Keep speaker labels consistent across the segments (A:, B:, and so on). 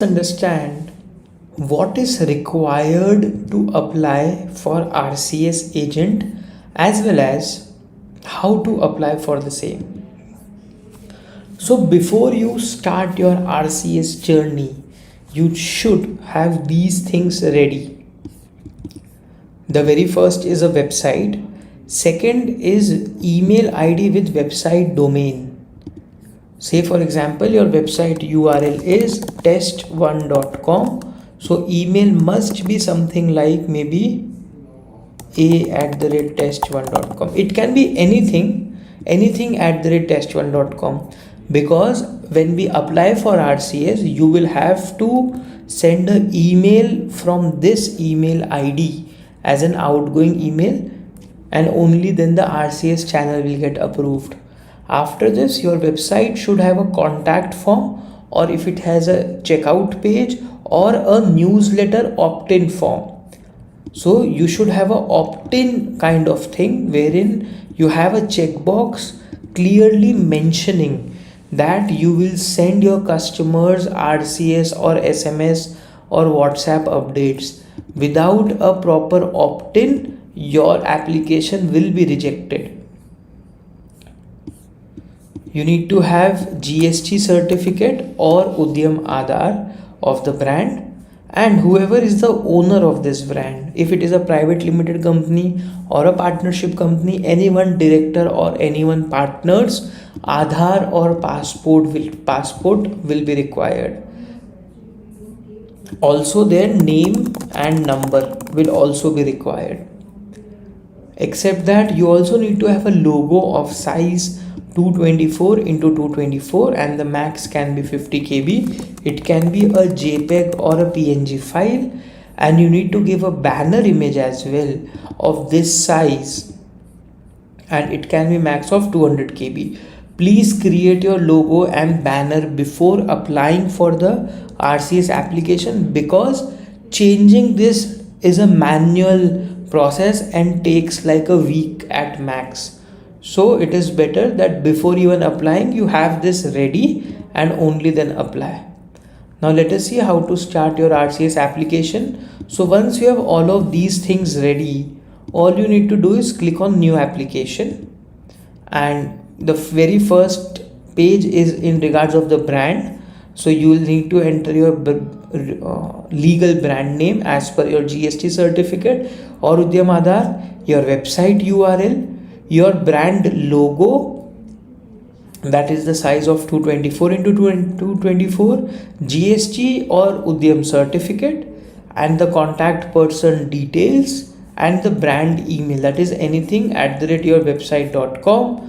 A: Understand what is required to apply for RCS agent as well as how to apply for the same. So before you start your RCS journey, you should have these things ready. The very first is a website. Second is email ID with website domain. Say for example, your website URL is test1.com. So email must be something like maybe a@test1.com. It can be anything @test1.com, because when we apply for RCS, you will have to send an email from this email ID as an outgoing email, and only then the RCS channel will get approved. After this, your website should have a contact form, or if it has a checkout page or a newsletter opt-in form. So you should have a opt-in kind of thing wherein you have a checkbox clearly mentioning that you will send your customers RCS or SMS or WhatsApp updates. Without a proper opt-in, your application will be rejected. You need to have GST certificate or Udyam Aadhaar of the brand, and whoever is the owner of this brand, if it is a private limited company or a partnership company, anyone director or anyone partners, Aadhaar or passport will be required. Also their name and number will also be required. Except that, you also need to have a logo of size 224 into 224, and the max can be 50 KB. It can be a JPEG or a PNG file, and you need to give a banner image as well of this size, and it can be max of 200 KB. Please create your logo and banner before applying for the RCS application, because changing this is a manual process and takes like a week at max. So it is better that before even applying, you have this ready and only then apply. Now let us see how to start your RCS application. So once you have all of these things ready, all you need to do is click on new application, and the very first page is in regards of the brand. So you will need to enter your legal brand name as per your GST certificate or Udyam Aadhaar, your website URL, your brand logo, that is the size of 224 into 224, GST or Udyam certificate, and the contact person details, and the brand email, that is anything @yourwebsite.com,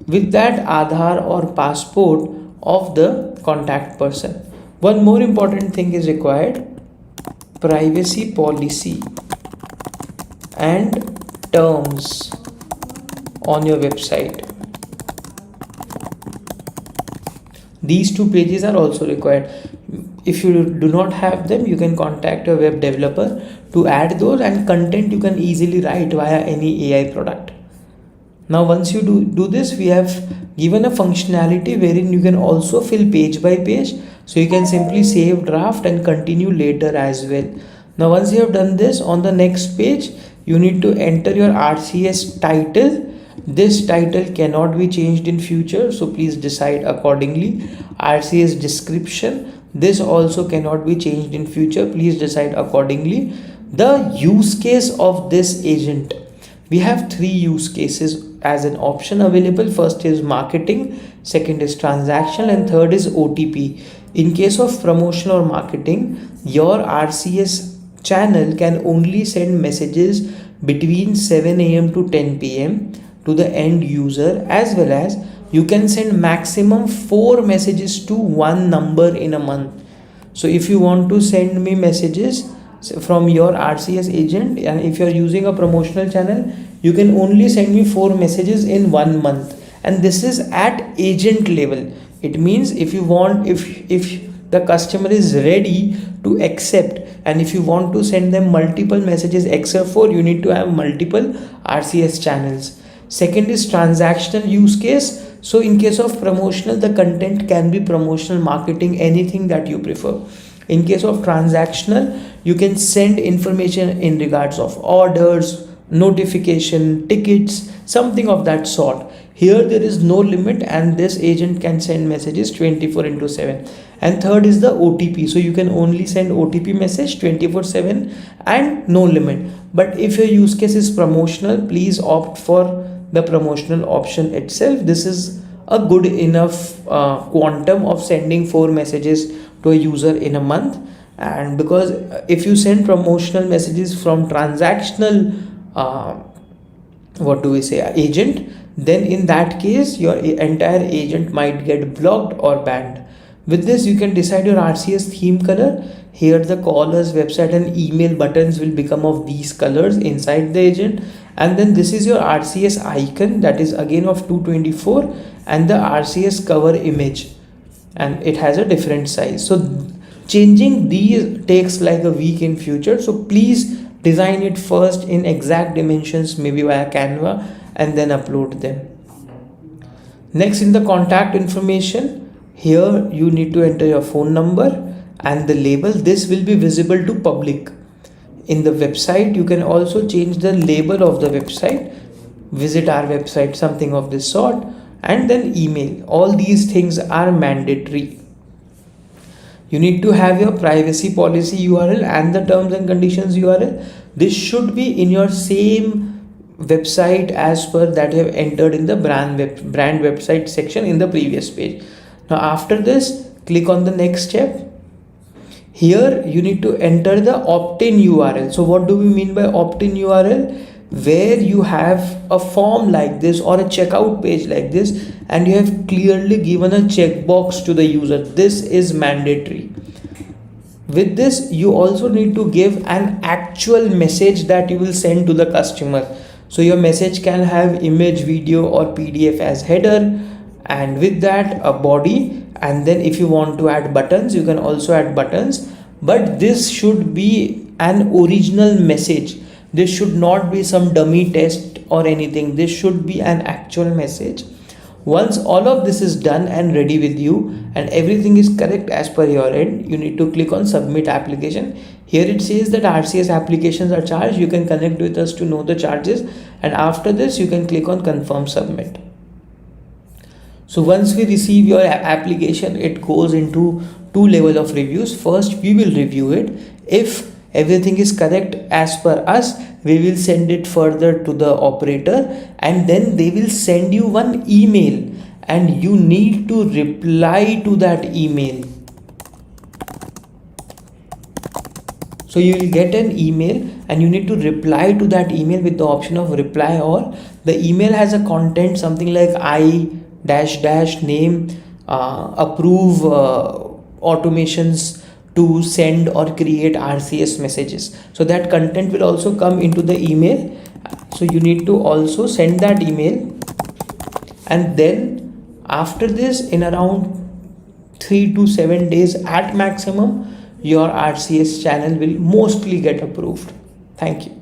A: with that Aadhaar or passport of the contact person. One more important thing is required: privacy policy and terms on your website. These two pages are also required. If you do not have them, you can contact a web developer to add those, and content you can easily write via any AI product. Now once you do this, we have given a functionality wherein you can also fill page by page, so you can simply save draft and continue later as well. Now once you have done this, on the next page you need to enter your RCS title. This title cannot be changed in future, so please decide accordingly. RCS description, this also cannot be changed in future, please decide accordingly. The use case of this agent, we have three use cases as an option available. First is marketing, second is transactional, and third is OTP. In case of promotion or marketing, your RCS channel can only send messages between 7 AM to 10 PM to the end user, as well as you can send maximum 4 messages to one number in a month. So if you want to send me messages from your RCS agent, and if you are using a promotional channel, you can only send me 4 messages in 1 month, and this is at agent level. It means if you want, if the customer is ready to accept, and if you want to send them multiple messages except for, you need to have multiple RCS channels. Second is transactional use case. So in case of promotional, the content can be promotional marketing, anything that you prefer. In case of transactional, you can send information in regards of orders, notification, tickets, something of that sort. Here there is no limit, and this agent can send messages 24 into 7. And third is the OTP. So you can only send OTP message 24/7 and no limit. But if your use case is promotional, please opt for the promotional option itself. This is a good enough quantum of sending 4 messages to a user in a month. And because if you send promotional messages from transactional agent, then in that case your entire agent might get blocked or banned. With this, you can decide your RCS theme color. Here the caller's website and email buttons will become of these colors inside the agent. And then this is your RCS icon, that is again of 224, and the RCS cover image, and it has a different size. So changing these takes like a week in future. So please design it first in exact dimensions, maybe via Canva, and then upload them. Next, in the contact information, here you need to enter your phone number and the label. This will be visible to public. In the website, you can also change the label of the website, visit our website, something of this sort, and then email. All these things are mandatory. You need to have your privacy policy URL and the terms and conditions URL. This should be in your same website as per that you have entered in the brand website section in the previous page. Now after this, click on the next step. Here you need to enter the opt-in URL. So what do we mean by opt-in URL? Where you have a form like this or a checkout page like this, and you have clearly given a checkbox to the user. This is mandatory. With this, you also need to give an actual message that you will send to the customer. So your message can have image, video, or PDF as header, and with that a body. And then if you want to add buttons, you can also add buttons, but this should be an original message. This should not be some dummy text or anything. This should be an actual message. Once all of this is done and ready with you and everything is correct as per your end, you need to click on submit application. Here it says that RCS applications are charged. You can connect with us to know the charges, and after this you can click on confirm submit. So once we receive your application, it goes into 2 levels of reviews. First, we will review it. If everything is correct as per us, we will send it further to the operator, and then they will send you one email, and you need to reply to that email. So you will get an email and you need to reply to that email with the option of reply all. The email has a content something like I -- name, approve automations to send or create RCS messages. So that content will also come into the email. So you need to also send that email, and then after this, in around 3 to 7 days at maximum, your RCS channel will mostly get approved. Thank you.